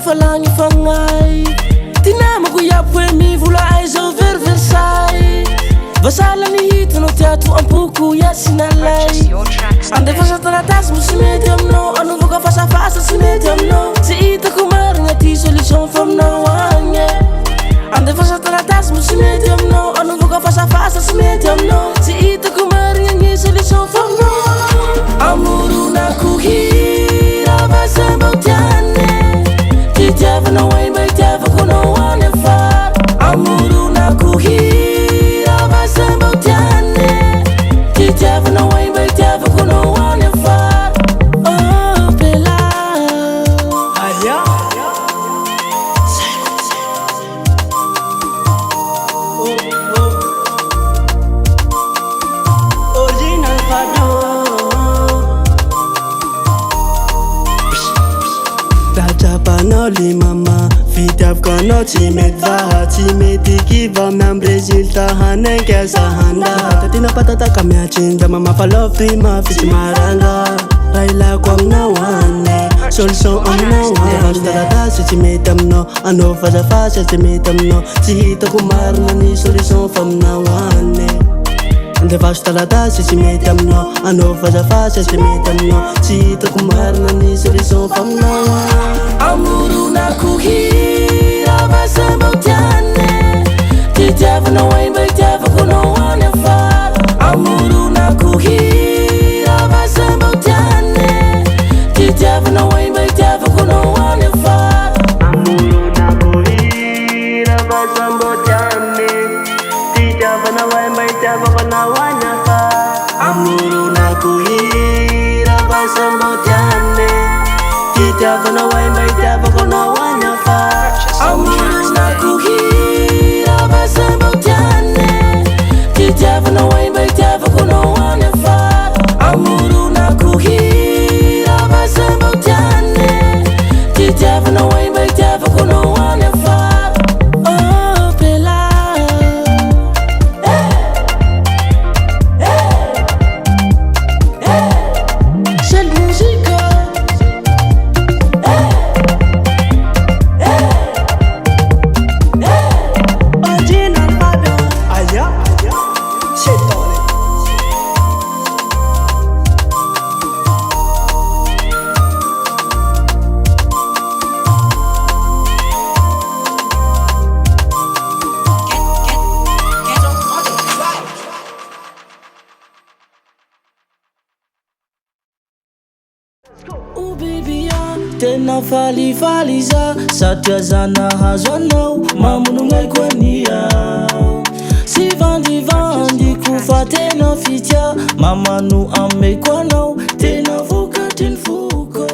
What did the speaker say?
falagny fagnay ty namako iaby hoe mivola aizao veriversay vasala nihitanao tiato ampoko iasinalay andefasa taratasy mo sy mety aminao anaovako afasafasa sy mety aminao tsy hitako marigna ty solution fa aminao agny andefasa taratasy mo sy mety aminao anaovako afasafasa sy mety aminao tsy hitako marigna ny solution fa aminao amoronako hira vasambao tiane ty tiavanao ai mba itiavako anao any afara amoronako hira vasambao tiane ty tiavanao ai mba itiavako anao any afara oh bela aya original fado dajabanao le mama fitiavako anao tsy mety vaha tsy mety kiva miamy résultat hanaikasa handa tena patataka miatsinja mamafalov ty mafitsy maranga raha ilako aminao ane solution aminao ane taratasy tsy mety aminao anao fasafasa tsy mety aminao tsy hitako marina ny solution fa aminao ane andefaso taratasy tsy mety aminao anao fasafasa tsy mety aminao tsy hitako marina ny solution fa aminao amoronako hira vasambao tiane ty tiavanao ai mba itiavako anao any afara amoronako hira vasambao tiane ty tiavanao ai mba itiavako anao any afara amoronako hira vasambao tiane ty tiavanao ai mba itiavako anao any afara amoronako hira vasambao tiane ty tiavanao ai mba itiavako anao any afara amoronako hira vasambao tiane ty tiavanao ai mba itiavako anao any afara amoronako hira vasambao tiane ty tiavanao ai mba itiavako anao any afara oh bela c'est le musique original fado aya CHELTHONNY oh baby tena falifaly za satria za nahazo anao mamonognay koa niao sy vandivandiko fa tena fitia mamano ameko anao tena vokatry ny foko